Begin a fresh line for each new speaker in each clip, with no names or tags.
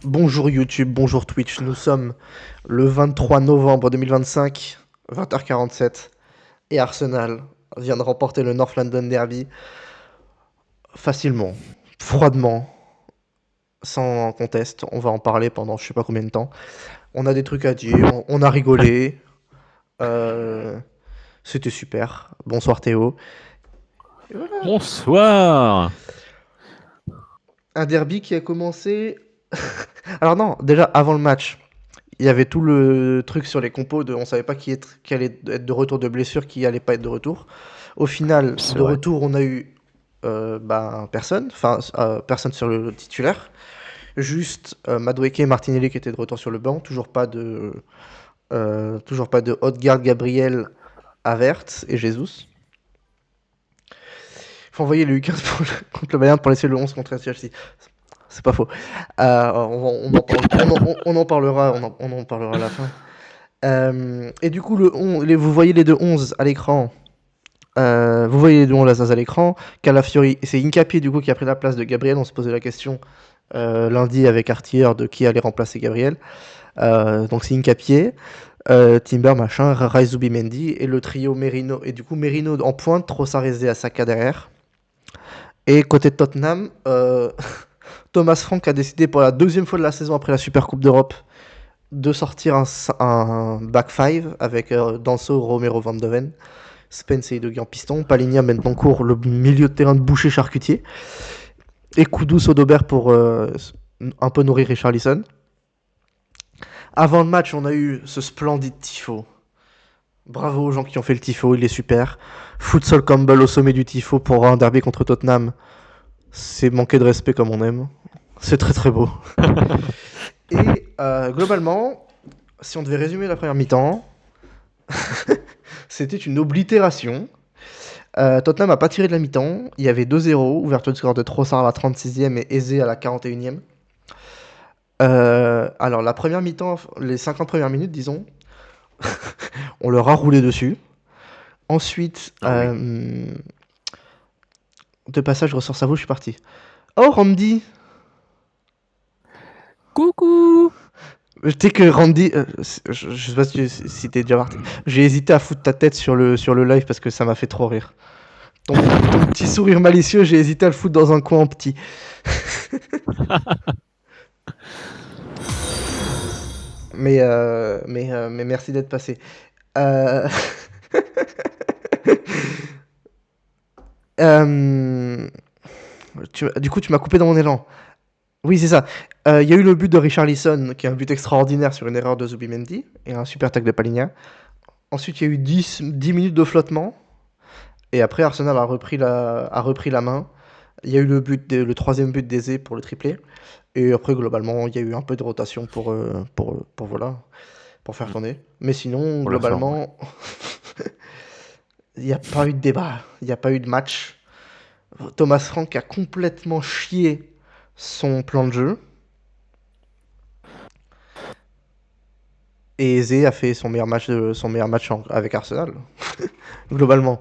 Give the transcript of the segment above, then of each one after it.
Bonjour YouTube, bonjour Twitch, nous sommes le 23 novembre 2025, 20h47, et Arsenal vient de remporter le North London Derby facilement, froidement, sans conteste. On va en parler pendant je sais pas combien de temps. On a des trucs à dire, on a rigolé, euh, c'était super. Bonsoir Théo. Et voilà.
Bonsoir.
Un derby qui a commencé... Alors non, déjà avant le match, il y avait tout le truc sur les compos de on savait pas qui allait être de retour de blessure, qui allait pas être de retour. Au final,
C'est
de
vrai.
retour, on a eu personne, personne sur le titulaire. Juste Madueke et Martinelli qui étaient de retour sur le banc. Toujours pas de Odegaard, Gabriel, Havertz et Jesus. Il faut envoyer le U15 contre le Bayern pour laisser le 11 contre Chelsea. C'est pas faux. On en parlera, on en parlera à la fin. Et du coup, vous voyez les deux 11 à l'écran. Vous voyez les deux 11 à l'écran. Calafiori, c'est Hincapié du coup qui a pris la place de Gabriel. On se posait la question lundi avec Artilleur de qui allait remplacer Gabriel. Donc c'est Hincapié, Timber, machin, Rai Zubimendi et le trio Merino. Et du coup, Merino en pointe, Trossard à Saka derrière. Et côté de Tottenham, Thomas Frank a décidé pour la deuxième fois de la saison après la Super Coupe d'Europe de sortir un back 5 avec Danso, Romero, Van de Ven, Spence et Edogi en piston, Paligna, Bentancourt, le milieu de terrain de boucher charcutier, et Koudou, Sodobert pour un peu nourrir Richarlison. Avant le match, on a eu ce splendide tifo. Bravo aux gens qui ont fait le tifo, il est super. Futsal Campbell au sommet du tifo pour un derby contre Tottenham. C'est manquer de respect comme on aime. C'est très très beau. Et globalement, si on devait résumer la première mi-temps, c'était une oblitération. Tottenham n'a pas tiré de la mi-temps. Il y avait 2-0, ouverture de score de Trossard à la 36e et Eze à la 41e. Alors, la première mi-temps, les 50 premières minutes, disons, on leur a roulé dessus. Ensuite,
Ah oui.
de passage, je ressors sa vous, je suis parti. Oh, Randy.
Coucou.
Tu sais que Randy, je sais pas si t'es déjà parti. J'ai hésité à foutre ta tête sur le live parce que ça m'a fait trop rire. Ton petit sourire malicieux, j'ai hésité à le foutre dans un coin en petit. Mais merci d'être passé. Euh, euh, du coup, tu m'as coupé dans mon élan. Oui, c'est ça. Il y a eu le but de Richarlison, qui est un but extraordinaire sur une erreur de Zubimendi, et un super tacle de Paligna. Ensuite, il y a eu 10 minutes de flottement, et après, Arsenal a repris la main. Il y a eu le troisième but d'Eze pour le triplé. Et après, globalement, il y a eu un peu de rotation voilà, pour faire
Hmm.
tourner. Mais sinon,
Pour la forme, ouais.
globalement, il n'y a pas eu de débat, il n'y a pas eu de match. Thomas Frank a complètement chié son plan de jeu. Et Eze a fait son meilleur match avec Arsenal, globalement.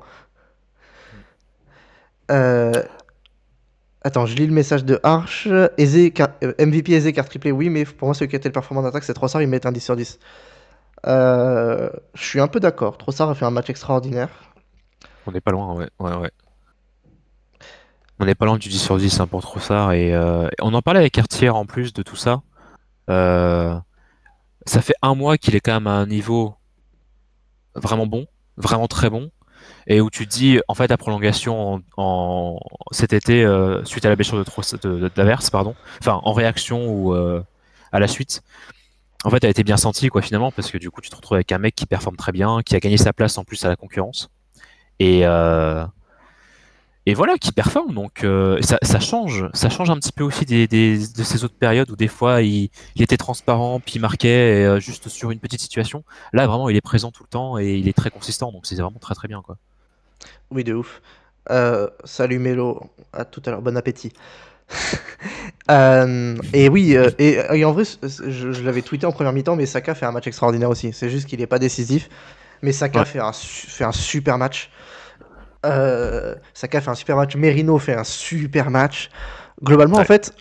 Hmm.
Euh, Attends, je lis le message de Arch. MVP Eze, car triplé, oui, mais pour moi, celui qui a été le performant d'attaque, c'est Trossard, il met un 10 sur 10. Je suis un peu d'accord. Trossard a fait un match extraordinaire.
On n'est pas loin, ouais. Ouais, ouais. On n'est pas loin du 10 sur 10 hein, pour Trossard. Et on en parlait avec Artier en plus de tout ça. Euh, Ça fait un mois qu'il est quand même à un niveau vraiment bon, vraiment très bon. Et où tu te dis, en fait, la prolongation cet été, suite à la blessure d'Averse, pardon, enfin, en réaction ou à la suite, en fait, elle a été bien sentie, quoi, finalement, parce que du coup, tu te retrouves avec un mec qui performe très bien, qui a gagné sa place en plus à la concurrence, et, euh, et voilà, qui performe. Donc, ça change un petit peu aussi de ces autres périodes où des fois, il était transparent, puis il marquait juste sur une petite situation. Là, vraiment, il est présent tout le temps et il est très consistant, donc c'est vraiment très très bien, quoi.
Oui, de ouf. Salut Mélo, à tout à l'heure, bon appétit. Et oui, et en vrai, je l'avais tweeté en première mi-temps, mais Saka fait un match extraordinaire aussi. C'est juste qu'il n'est pas décisif, mais Saka
Ouais.
fait un super match. Saka fait un super match. Merino fait un super match. Globalement, en
Ouais.
fait,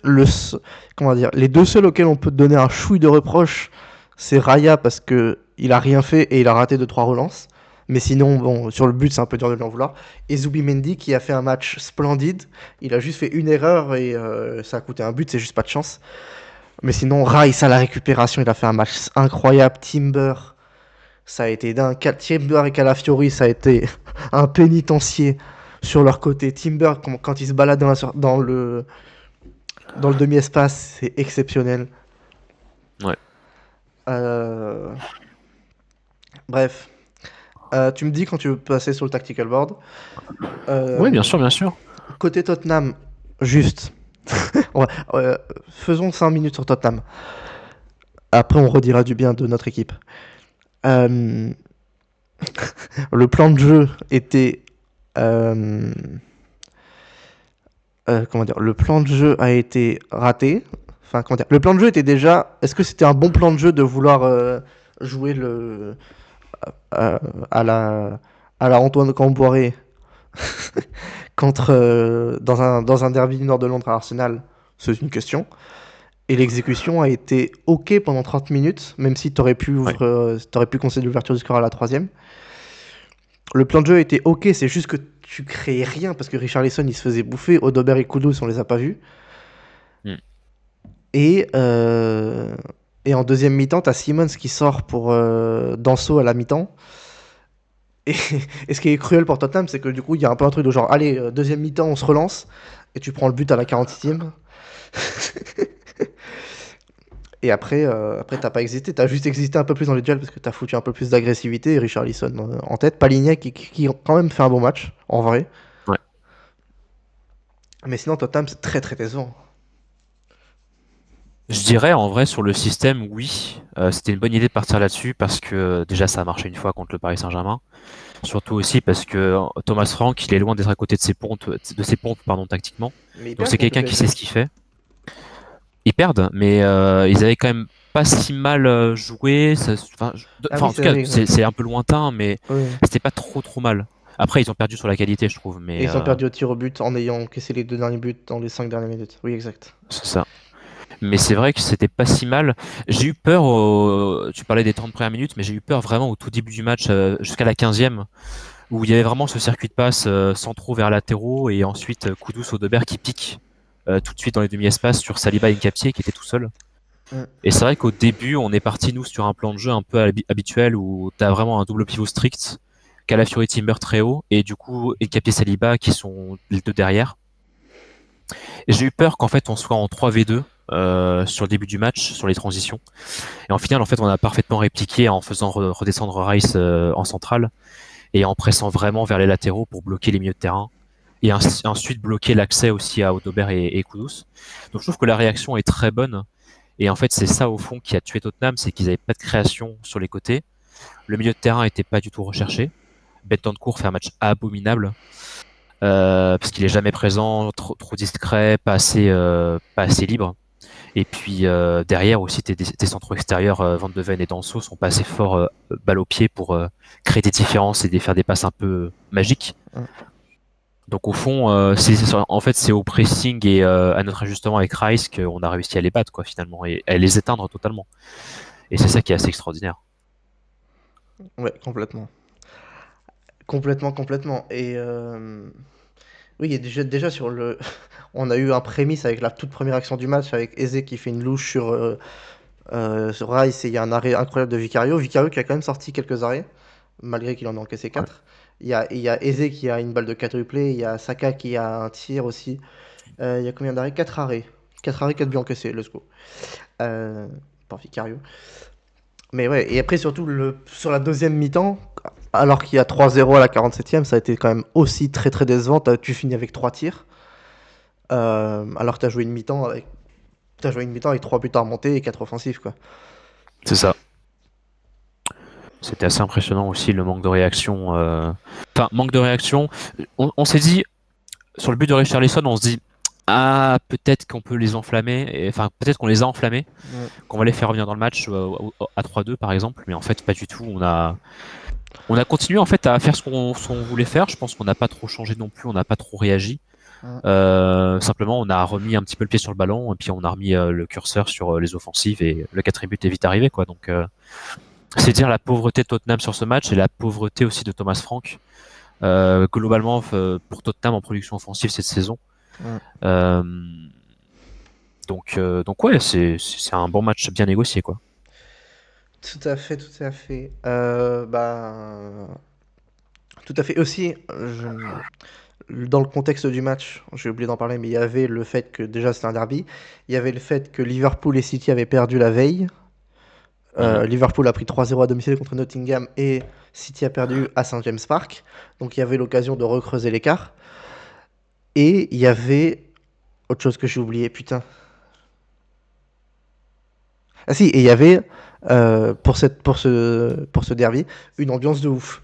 comment dire, les deux seuls auxquels on peut donner un chouille de reproche, c'est Raya parce que il a rien fait et il a raté 2-3 relances. Mais sinon, bon, sur le but, c'est un peu dur de lui en vouloir. Et Zubimendi qui a fait un match splendide. Il a juste fait une erreur et ça a coûté un but, c'est juste pas de chance. Mais sinon, Rice à la récupération, il a fait un match incroyable. Timber, ça a été dingue. Timber et Calafiori, ça a été un pénitencier sur leur côté. Timber, quand il se balade dans le demi-espace, c'est exceptionnel.
Ouais.
Euh, Bref, tu me dis quand tu veux passer sur le tactical board.
Oui, bien
Euh,
sûr, bien sûr.
Côté Tottenham, juste. Ouais, faisons 5 minutes sur Tottenham. Après, on redira du bien de notre équipe. Euh, le plan de jeu était. euh, comment dire, le plan de jeu a été raté. Enfin, comment dire, le plan de jeu était déjà. Est-ce que c'était un bon plan de jeu de vouloir jouer euh, à la à la Antoine Camboiré contre dans un derby du nord de Londres à Arsenal? C'est une question. Et l'exécution a été ok pendant 30 minutes, même si
Ouais.
t'aurais pu concéder l'ouverture du score à la troisième. Le plan de jeu était ok, c'est juste que tu créais rien parce que Richarlison il se faisait bouffer, Odobert et Kudus on les a pas vus.
Mm.
Et, euh, et en deuxième mi-temps, t'as Simmons qui sort pour Danso à la mi-temps. Et, et ce qui est cruel pour Tottenham, c'est que du coup, il y a un peu un truc de genre, allez, deuxième mi-temps, on se relance, et tu prends le but à la 46e. Et après t'as pas existé, t'as juste existé un peu plus dans les duels parce que t'as foutu un peu plus d'agressivité. Et Richarlison en tête, Palignac qui a quand même fait un bon match, en vrai.
Ouais.
Mais sinon, Tottenham, c'est très très décevant.
Je dirais en vrai sur le système, oui, c'était une bonne idée de partir là-dessus parce que déjà ça a marché une fois contre le Paris Saint-Germain. Surtout aussi parce que Thomas Frank, il est loin d'être à côté de ses pompes, pardon, tactiquement.
Mais ils
Donc
perdent
c'est
contre le
quelqu'un qui sait
PSG.
ce qu'il fait. Ils perdent, mais ils avaient quand même pas si mal joué.
Ah
Enfin,
oui,
en tout
c'est
cas,
vrai, exact.
c'est un peu lointain, mais
Oui.
c'était pas trop mal. Après, ils ont perdu sur la qualité, je trouve,
Et
mais
ils ont perdu au tir au but en ayant encaissé les deux derniers buts dans les 5 dernières minutes. Oui, exact.
c'est ça. Mais c'est vrai que c'était pas si mal. J'ai eu peur, tu parlais des 30 premières minutes, mais j'ai eu peur vraiment au tout début du match, jusqu'à la 15e, où il y avait vraiment ce circuit de passe centraux vers latéraux, et ensuite Kudus Odobert qui pique tout de suite dans les demi-espaces sur Saliba et Nketiah qui était tout seul.
Mm.
Et c'est vrai qu'au début, on est parti nous sur un plan de jeu un peu habituel où tu as vraiment un double pivot strict, Calafiori Timber très haut, et du coup Nketiah Saliba qui sont les deux derrière. Et j'ai eu peur qu'en fait on soit en 3v2 sur le début du match, sur les transitions. Et en final, en fait, on a parfaitement répliqué en faisant redescendre Rice en centrale et en pressant vraiment vers les latéraux pour bloquer les milieux de terrain et ensuite bloquer l'accès aussi à Odobert et Kudus. Donc je trouve que la réaction est très bonne et en fait c'est ça au fond qui a tué Tottenham, c'est qu'ils n'avaient pas de création sur les côtés. Le milieu de terrain était pas du tout recherché. Bentancur fait un match abominable parce qu'il est jamais présent, trop discret, pas assez libre. Et puis derrière aussi, tes centraux extérieurs, Van de Ven et Danso, sont pas assez forts balle au pied pour créer des différences et faire des passes un peu magiques.
Mm.
Donc au fond, en fait, c'est au pressing et à notre ajustement avec Rice qu'on a réussi à les battre, quoi, finalement, et à les éteindre totalement. Et c'est ça qui est assez extraordinaire.
Ouais, complètement. Complètement, complètement. Oui, et déjà sur le. On a eu un prémisse avec la toute première action du match avec Eze qui fait une louche sur Rice et il y a un arrêt incroyable de Vicario. Vicario qui a quand même sorti quelques arrêts, malgré qu'il en a encaissé
Ouais.
4. Il y a Eze qui a une balle de quadruplé, il y a Saka qui a un tir aussi. Il y a combien d'arrêts? 4 arrêts. 4 arrêts, 4 buts encaissés, let's go. Euh, Par Vicario. Mais ouais, et après surtout sur la deuxième mi-temps, alors qu'il y a 3-0 à la 47e, ça a été quand même aussi très très décevant. Tu finis avec 3 tirs, alors que tu as joué une mi-temps avec, t'as joué une mi-temps avec 3 buts à remonter et 4 offensifs, quoi.
C'est ça. C'était assez impressionnant aussi le manque de réaction. Enfin, manque de réaction. On s'est dit, sur le but de Richarlison, on se dit, ah, peut-être qu'on peut les enflammer, enfin, peut-être qu'on les a enflammés,
Ouais.
qu'on va les faire revenir dans le match à 3-2 par exemple, mais en fait pas du tout. On a continué en fait à faire ce qu'on voulait faire. Je pense qu'on n'a pas trop changé non plus, on n'a pas trop réagi. Simplement, on a remis un petit peu le pied sur le ballon et puis on a remis le curseur sur les offensives et le quatrième but est vite arrivé, quoi. Donc, c'est dire la pauvreté de Tottenham sur ce match et la pauvreté aussi de Thomas Frank. Globalement, pour Tottenham en production offensive cette saison.
Mm.
Euh, donc ouais, c'est un bon match bien négocié, quoi.
Tout à fait, tout à fait. Tout à fait. Aussi, dans le contexte du match, j'ai oublié d'en parler, mais il y avait le fait que déjà c'était un derby. Il y avait le fait que Liverpool et City avaient perdu la veille.
Mhm.
Liverpool a pris 3-0 à domicile contre Nottingham et City a perdu à St James Park. Donc il y avait l'occasion de recreuser l'écart. Et il y avait autre chose que j'ai oublié, putain. Ah si, et il y avait pour ce derby une ambiance de ouf.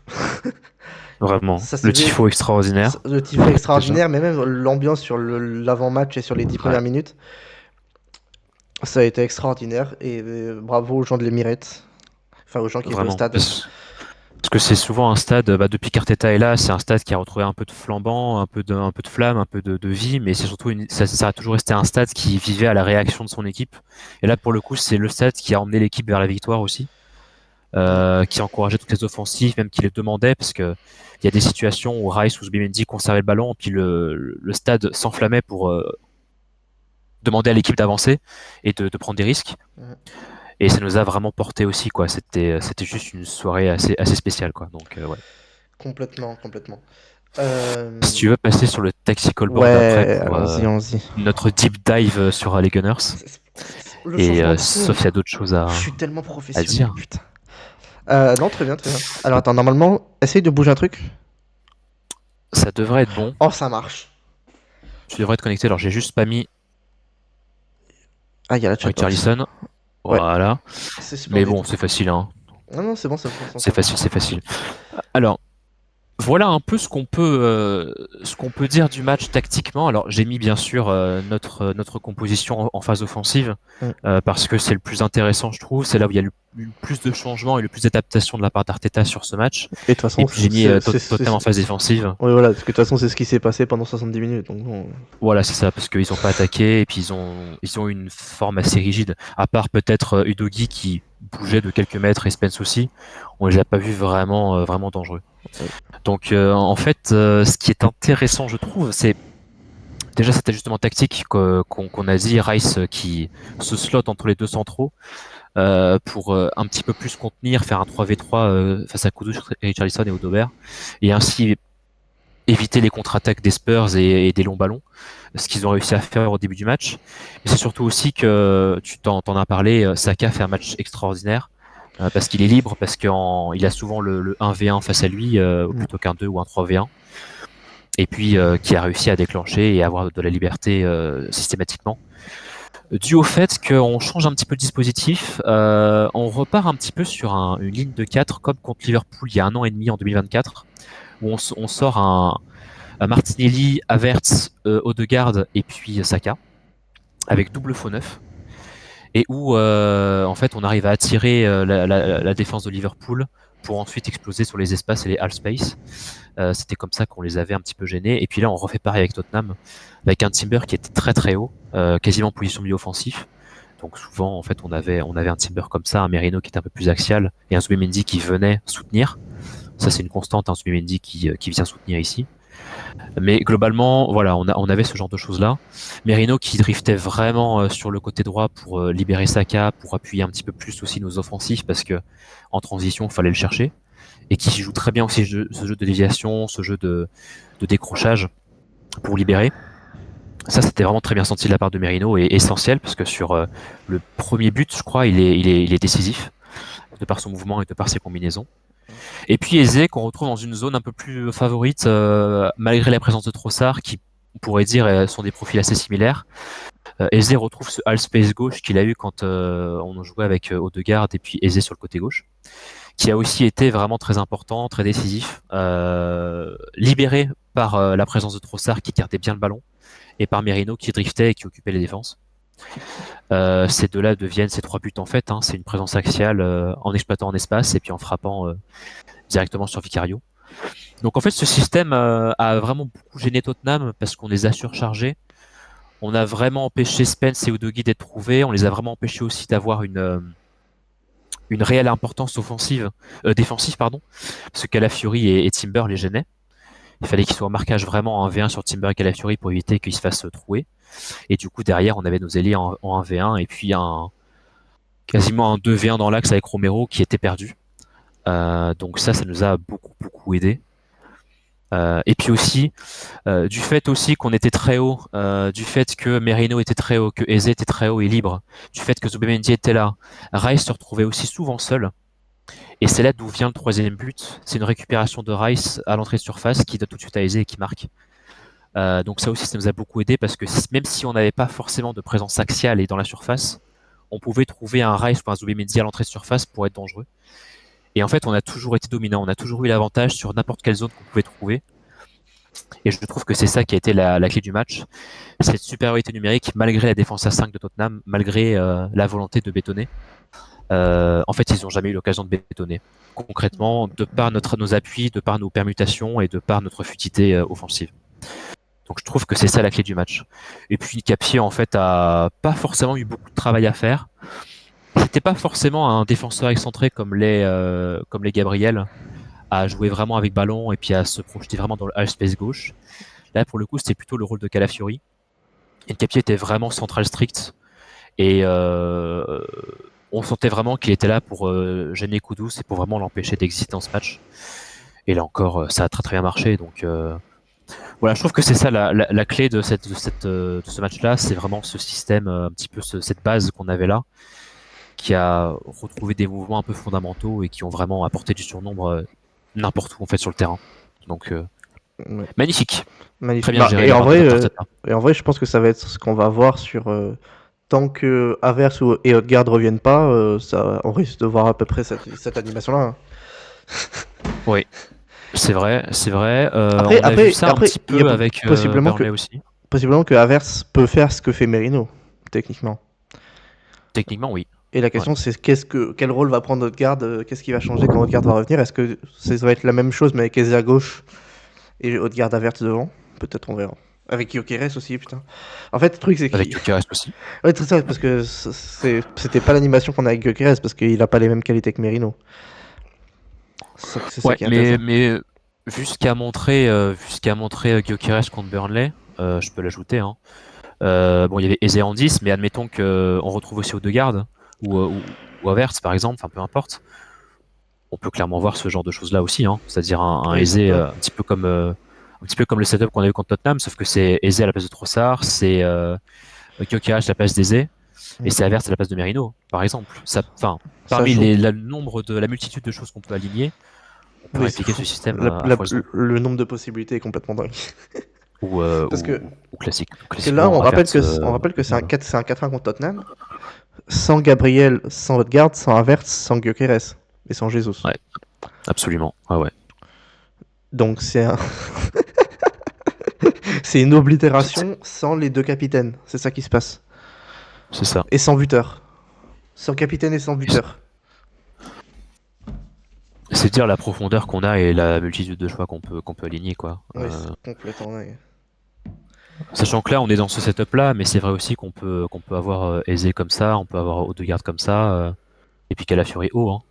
Vraiment,
Ça
le
s'est vu,
tifo extraordinaire
le tifo
déjà.
extraordinaire, mais même l'ambiance sur l'avant-match et sur les 10
Ouais,
premières minutes, ça a été extraordinaire. Et bravo aux gens de l'Emirates, enfin aux gens qui étaient au
vraiment.
stade.
Parce que c'est souvent un stade, depuis qu'Arteta est là, c'est un stade qui a retrouvé un peu de flambant, un peu de flamme, un peu de vie, mais c'est surtout ça a toujours resté un stade qui vivait à la réaction de son équipe. Et là, pour le coup, c'est le stade qui a emmené l'équipe vers la victoire aussi, qui encourageait toutes les offensives, même qui les demandait, parce que il y a des situations où Rice ou Zubimendi conservaient le ballon, puis le stade s'enflammait pour demander à l'équipe d'avancer et de prendre des risques.
Mhm.
Et ça nous a vraiment porté aussi, quoi. C'était juste une soirée assez spéciale, quoi. Donc, ouais.
Complètement, complètement.
Si tu veux passer sur le tactical board après
Ouais,
pour
allons-y, allons-y.
notre deep dive sur les Gunners,
Le
et
changement de
sauf
ton.
s'il y a d'autres choses
Je suis tellement
à
professionnel,
dire.
putain. Non, très bien, très bien. Alors attends, normalement, essaye de bouger un truc.
Ça devrait être bon.
Oh, ça marche.
Tu devrais être connecté. Alors, j'ai juste pas mis
Ah, il y a la chatbox.
Richarlison.
Ouais,
Voilà.
c'est
Mais
splendide.
bon, c'est facile, hein.
Non, non, c'est bon, c'est bon, on
C'est
s'en va.
facile, c'est facile. Alors, voilà un peu ce qu'on peut dire du match tactiquement. Alors, j'ai mis bien sûr notre composition en phase offensive
Mm.
parce que c'est le plus intéressant, je trouve. C'est là où il y a le plus de changements et le plus d'adaptation de la part d'Arteta sur ce match.
Et de toute
Et
façon,
puis j'ai mis Tottenham en phase défensive.
ouais, voilà, parce que de toute façon, c'est ce qui s'est passé pendant 70 minutes. Donc, bon.
Voilà, c'est ça, parce qu'ils n'ont pas attaqué et puis ils ont une forme assez rigide. À part peut-être Udogi qui bougeait de quelques mètres et Spence aussi, on les a pas vus vraiment dangereux.
Ouais.
Donc en fait, ce qui est intéressant, je trouve, c'est déjà cet ajustement tactique qu'on a dit, Rice qui se slot entre les deux centraux pour un petit peu plus contenir, faire un 3v3 face à Kudus, Richarlison et Odobert, et ainsi éviter les contre-attaques des Spurs et des longs ballons, ce qu'ils ont réussi à faire au début du match. Mais c'est surtout aussi que, tu t'en as parlé, Saka fait un match extraordinaire, parce qu'il est libre, parce qu'il a souvent le 1v1 face à lui,
Mm.
plutôt qu'un 2 ou un 3v1, et puis qui a réussi à déclencher et avoir de la liberté systématiquement. Dû au fait qu'on change un petit peu le dispositif, on repart un petit peu sur une ligne de 4 comme contre Liverpool il y a un an et demi en 2024, où on sort un Martinelli, Havertz, Odegaard et puis Saka, avec double faux neuf, et où en fait on arrive à attirer la défense de Liverpool pour ensuite exploser sur les espaces et les half space. C'était comme ça qu'on les avait un petit peu gênés. Et puis là, on refait pareil avec Tottenham, avec un Timber qui était très très haut, quasiment en position milieu offensif. Donc souvent, en fait, on avait un Timber comme ça, un Merino qui était un peu plus axial, et un Zubimendi qui venait soutenir. Ça, c'est une constante, un Zubimendi qui vient soutenir ici. Mais globalement, voilà, on avait ce genre de choses-là. Merino qui driftait vraiment sur le côté droit pour libérer Saka, pour appuyer un petit peu plus aussi nos offensifs, parce que en transition, il fallait le chercher. Et qui joue très bien aussi ce jeu de déviation, ce jeu de décrochage pour libérer. Ça, c'était vraiment très bien senti de la part de Merino et essentiel, parce que sur le premier but, je crois, il est décisif, de par son mouvement et de par ses combinaisons. Et puis Eze, qu'on retrouve dans une zone un peu plus favorite, malgré la présence de Trossard, qui, on pourrait dire, sont des profils assez similaires. Eze retrouve ce half space gauche qu'il a eu quand on jouait avec Odegaard et puis Eze sur le côté gauche, qui a aussi été vraiment très important, très décisif, libéré par la présence de Trossard qui gardait bien le ballon, et par Merino qui driftait et qui occupait les défenses. Ces deux-là deviennent ces trois buts en fait, hein. C'est une présence axiale en exploitant en espace et puis en frappant directement sur Vicario. Donc en fait, ce système a vraiment beaucoup gêné Tottenham parce qu'on les a surchargés. On a vraiment empêché Spence et Udogie d'être trouvés. On les a vraiment empêchés aussi d'avoir une réelle importance offensive, défensive, pardon, parce que Calafiori et Timber les gênaient. Il fallait qu'ils soient en marquage vraiment en 1v1 sur Timber et Calafiori pour éviter qu'ils se fassent trouer. Et du coup, derrière, on avait nos ailiers en 1v1 et puis quasiment un 2v1 dans l'axe avec Romero qui était perdu. Donc ça nous a beaucoup aidé. Et puis aussi, du fait aussi qu'on était très haut, du fait que Merino était très haut, que Eze était très haut et libre, du fait que Zubimendi était là, Rice se retrouvait aussi souvent seul. Et c'est là d'où vient le troisième but. C'est une récupération de Rice à l'entrée de surface qui donne tout de suite à Eze et qui marque. Donc ça aussi, ça nous a beaucoup aidé parce que même si on n'avait pas forcément de présence axiale et dans la surface, on pouvait trouver un Rice ou un Zubimendi à l'entrée de surface pour être dangereux. Et en fait, on a toujours été dominant, on a toujours eu l'avantage sur n'importe quelle zone qu'on pouvait trouver. Et je trouve que c'est ça qui a été la clé du match. Cette supériorité numérique, malgré la défense à 5 de Tottenham, malgré la volonté de bétonner. En fait, ils n'ont jamais eu l'occasion de bétonner. Concrètement, de par nos appuis, de par nos permutations et de par notre futilité offensive. Donc je trouve que c'est ça la clé du match. Et puis Capier, en fait, a pas forcément eu beaucoup de travail à faire. C'était pas forcément un défenseur excentré comme les Gabriel, à jouer vraiment avec ballon et puis à se projeter vraiment dans le half space gauche. Là, pour le coup, c'était plutôt le rôle de Calafiori. Et Capier était vraiment central strict. Et on sentait vraiment qu'il était là pour gêner Kudus et pour vraiment l'empêcher d'exister dans ce match. Et là encore, ça a très bien marché. Donc voilà, je trouve que c'est ça la clé de ce match-là. C'est vraiment ce système, un petit peu cette base qu'on avait là, qui a retrouvé des mouvements un peu fondamentaux et qui ont vraiment apporté du surnombre n'importe où en fait sur le terrain. Donc
Ouais.
magnifique.
Magnifique.
Très bien géré
et, en vrai,
d'Arteta.
et en vrai, je pense que ça va être ce qu'on va voir sur. Tant que Havertz et Odegaard reviennent pas, on risque de voir à peu près cette animation-là. Hein.
Oui, c'est vrai, c'est vrai.
Après,
on a vu ça un petit
il y a
peu avec Burnley aussi.
possiblement que Havertz peut faire ce que fait Merino, techniquement.
Techniquement, oui.
Et la
Ouais.
question, c'est quel rôle va prendre Odegaard, qu'est-ce qui va changer quand Odegaard va revenir? Est-ce que ça va être la même chose, mais avec Eze à gauche et Odegaard Havertz devant? Peut-être, on verra. Avec Gyökeres aussi, putain. En fait, le truc, c'est
Avec
qu'il.
Gyökeres aussi.
Ouais, tout ça, parce que c'était pas l'animation qu'on a avec Gyökeres, parce qu'il a pas les mêmes qualités que Merino. C'est ça
Ouais,
qui est intéressant.
mais vu ce qu'a montré, Gyökeres contre Burnley, je peux l'ajouter. Hein. Bon, il y avait Eze en 10, mais admettons qu'on retrouve aussi Odegaard ou Havertz, par exemple, enfin peu importe. On peut clairement voir ce genre de choses-là aussi, hein. C'est-à-dire un
Oui,
Eze
ouais.
un petit peu comme le setup qu'on a eu contre Tottenham, sauf que c'est Eze à la place de Trossard, c'est Gyökeres à la place d'Eze, et c'est Havertz à la place de Merino, par exemple. Enfin,
Ça
parmi
joue.
la multitude de choses qu'on peut aligner, on peut
Oui, c'est
répliquer
fou.
ce système à foison.
Le nombre de possibilités est complètement dingue.
Ou,
Parce que, là,
classiquement, Havertz,
on rappelle que
Odegaard.
c'est un 4-1 contre Tottenham, sans Gabriel, sans Odegaard, sans Havertz, sans Gyökeres et sans Jesus.
Ouais, absolument. Ouais.
Donc c'est une oblitération sans les deux capitaines. C'est ça qui se passe.
C'est ça.
Et sans buteur. Sans capitaine et sans buteur.
C'est dire la profondeur qu'on a et la multitude de choix qu'on peut aligner, quoi.
Oui, c'est complètement dingue.
Sachant que là, on est dans ce setup-là, mais c'est vrai aussi qu'on peut avoir Eze comme ça, on peut avoir Odegaard comme ça, et puis Calafiori haut. Hein.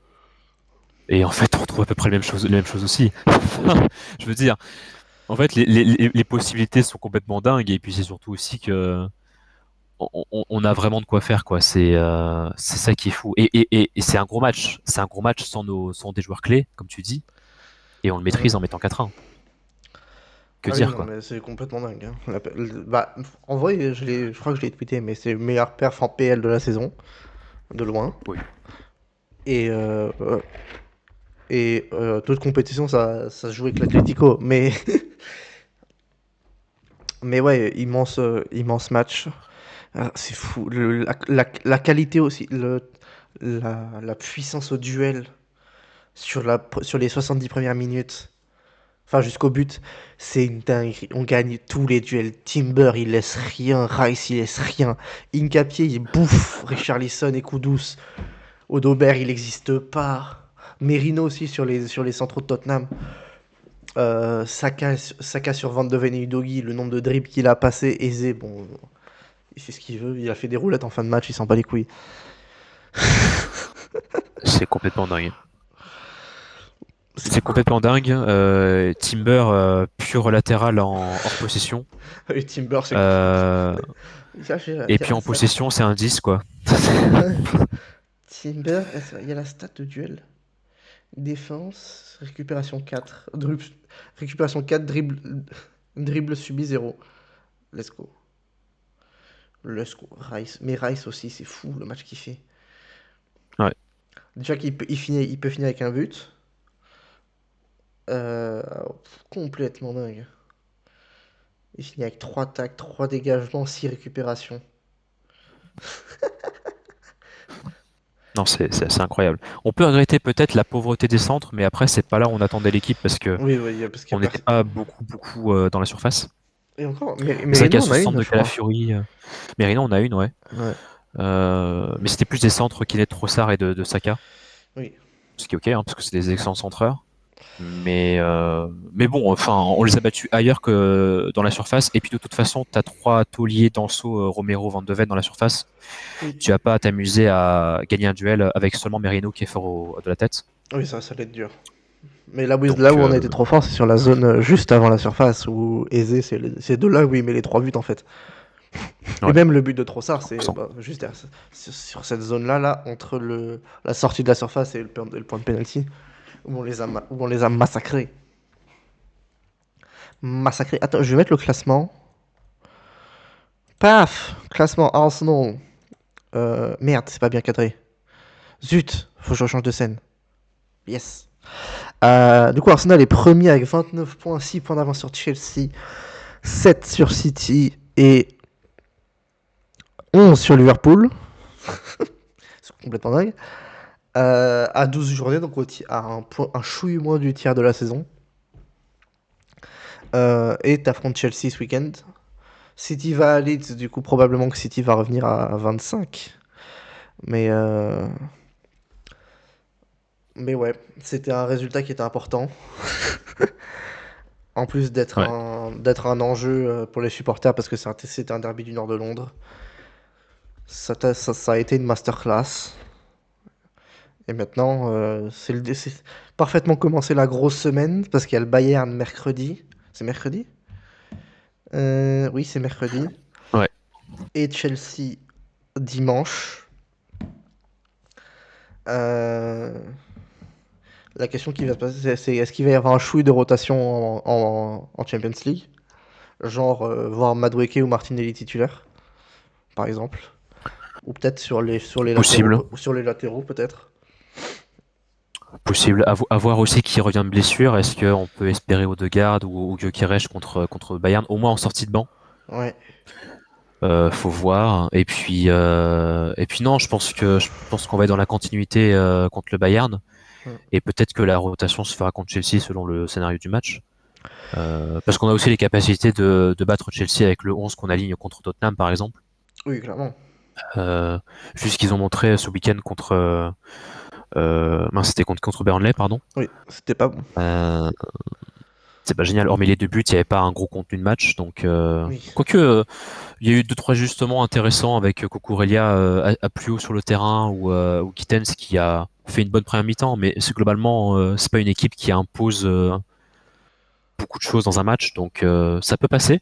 Et en fait, on retrouve à peu près les mêmes choses aussi. Je veux dire, en fait, les possibilités sont complètement dingues, et puis c'est surtout aussi que on a vraiment de quoi faire, quoi. C'est ça qui est fou. Et c'est un gros match. C'est un gros match sans des joueurs clés, comme tu dis, et on le maîtrise en mettant 4-1. Que
Ah oui,
dire,
non,
quoi.
mais c'est complètement dingue. Hein. Bah, en vrai, je crois que je l'ai tweeté, mais c'est le meilleur perf en PL de la saison, de loin.
Oui.
Et, toute compétition, ça se joue avec l'Atlético. Mais, mais ouais, immense match. Ah, c'est fou. La qualité aussi, la puissance au duel sur les 70 premières minutes, enfin jusqu'au but, c'est une dinguerie. On gagne tous les duels. Timber, il laisse rien. Rice, il laisse rien. Hincapié, il bouffe Richarlison et Kudus. Odobert, il n'existe pas. Merino aussi sur les centraux de Tottenham. Saka sur Van de Ven et Udogie, le nombre de dribbles qu'il a passé, aisé, bon, il fait ce qu'il veut, il a fait des roulettes en fin de match, il s'en bat les couilles.
C'est complètement dingue.
C'est
C'est complètement dingue. Timber, pur latéral hors possession.
Et Timber, c'est
Euh, et puis en possession, c'est un 10, quoi.
Timber, il y a la stat de duel. Défense, récupération 4. Récupération 4, dribble subi 0. Let's go. Let's go. Rice. Mais Rice aussi, c'est fou le match qu'il fait.
Ouais.
Déjà qu'il peut, il peut finir avec un but. Euh, Complètement dingue. Il finit avec 3 tacs, 3 dégagements, 6 récupérations.
Non, c'est incroyable. On peut regretter peut-être la pauvreté des centres, mais après, c'est pas là où on attendait l'équipe parce que
Oui, oui, parce qu'il
on
y a
n'était pas beaucoup dans la surface.
Et encore,
Saka
Merino en
sous
a
centre
une,
de
je crois.
Calafiori. Merino, on a une, ouais.
Ouais,
Mais c'était plus des centres qui venaient de Trossard et de Saka.
oui.
Ce qui est ok, hein, parce que c'est des excellents centreurs. Mais bon, enfin, on les a battus ailleurs que dans la surface. Et puis de toute façon, tu as 3 tauliers, Danso, Romero, Van de Ven dans la surface.
Oui,
Tu vas pas à t'amuser à gagner un duel avec seulement Merino qui est fort de la tête.
oui, ça va être dur. Mais là
Donc,
où on a été trop fort, c'est sur la zone juste avant la surface, où Aizé, c'est de là où il met les 3 buts en fait. Et
ouais,
même le but de Trossard, c'est
100%.
juste sur cette zone-là, là, entre la sortie de la surface et le point de penalty, où où on les a massacrés. Massacrés. Attends, je vais mettre le classement. Paf! Classement Arsenal. Merde, c'est pas bien cadré. Zut, faut que je change de scène. Yes. Du coup, Arsenal est premier avec 29 points, 6 points d'avance sur Chelsea, 7 sur City et 11 sur Liverpool. C'est complètement dingue. À 12 journées, donc à un chouille moins du tiers de la saison. Et t'affrontes Chelsea ce week-end. City va à Leeds, du coup, probablement que City va revenir à 25. Mais, euh, mais ouais, c'était un résultat qui était important. En plus
Ouais.
d'être un enjeu pour les supporters parce que c'était un derby du nord de Londres. Ça a été une masterclass. Et maintenant, c'est parfaitement commencé la grosse semaine parce qu'il y a le Bayern mercredi. C'est mercredi? Oui, c'est mercredi.
Ouais.
Et Chelsea dimanche. Euh, la question qui va se passer, c'est est-ce qu'il va y avoir un chouille de rotation en Champions League? Genre, voir Madueke ou Martinelli titulaire, par exemple. Ou peut-être
Possible.
sur les latéraux, peut-être.
Possible. À voir aussi qui revient de blessure. Est-ce qu'on peut espérer Odegaard ou Gyökeres contre Bayern, au moins en sortie de banc?
Ouais.
Faut voir. Et puis non, je pense qu'on va être dans la continuité contre le Bayern.
Mm.
Et peut-être que la rotation se fera contre Chelsea selon le scénario du match. Parce qu'on a aussi les capacités de battre Chelsea avec le 11 qu'on aligne contre Tottenham, par exemple.
Oui, clairement.
Vu ce qu'ils ont montré ce week-end c'était contre Burnley, pardon.
Oui, c'était pas bon.
Euh, c'est pas génial. Hormis les 2 buts, il n'y avait pas un gros contenu de match. Donc,
Oui.
quoique, il y a eu 2-3 ajustements intéressants avec Cucurella à plus haut sur le terrain ou Gittens qui a fait une bonne première mi-temps. Mais globalement, c'est pas une équipe qui impose beaucoup de choses dans un match. Donc, ça peut passer.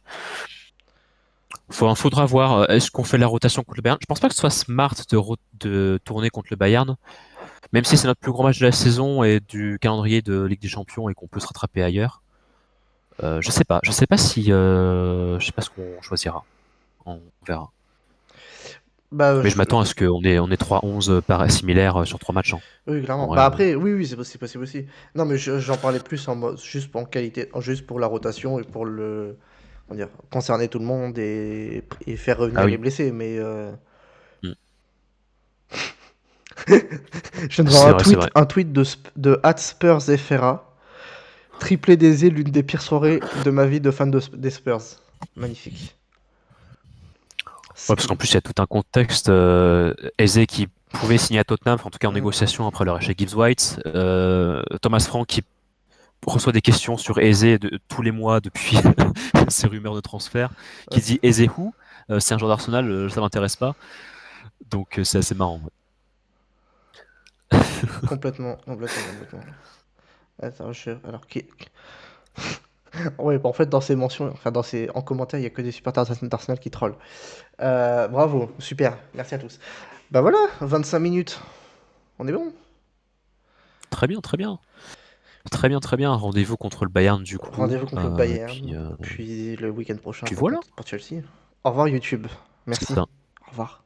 Faudra voir. Est-ce qu'on fait la rotation contre le Bayern? Je pense pas que ce soit smart de tourner contre le Bayern. Même si c'est notre plus grand match de la saison et du calendrier de Ligue des Champions et qu'on peut se rattraper ailleurs, je sais pas. Je sais pas ce qu'on choisira. On verra.
Bah,
Mais je m'attends à ce qu'on ait 3-11 similaires sur 3 matchs, hein.
oui, clairement.
En
Bah
vrai,
après, oui, c'est possible aussi. Non, mais j'en parlais plus en mode, juste pour en qualité, juste pour la rotation et pour comment dire, concerner tout le monde et faire
Ah
revenir les
oui.
blessés. Mais
Mm.
je viens de voir
C'est vrai, c'est vrai.
un tweet de @SpursFRA. Triplé d'Eze, l'une des pires soirées de ma vie de fan des Spurs. Magnifique.
Ouais, parce qu'en plus, il y a tout un contexte. Eze qui pouvait signer à Tottenham, en tout cas en
Mm.
négociation après le rachat Gibbs White. Thomas Frank qui reçoit des questions sur Eze tous les mois depuis ces rumeurs de transfert,
Ouais,
qui dit Eze who? C'est un joueur d'Arsenal, ça m'intéresse pas. Donc c'est assez marrant.
complètement, complètement, complètement. Attends, alors ouais, bah, en fait, dans ces mentions, enfin en commentaire, il y a que des supporters d'Arsenal qui trollent. Bravo, super, merci à tous. Bah voilà, 25 minutes, on est bon.
Très bien, très bien. Très bien, très bien. Rendez-vous contre le Bayern du coup.
Rendez-vous contre le Bayern, puis le week-end prochain
Puis voilà.
pour Chelsea. Au revoir YouTube,
C'est
merci.
ça.
Au revoir.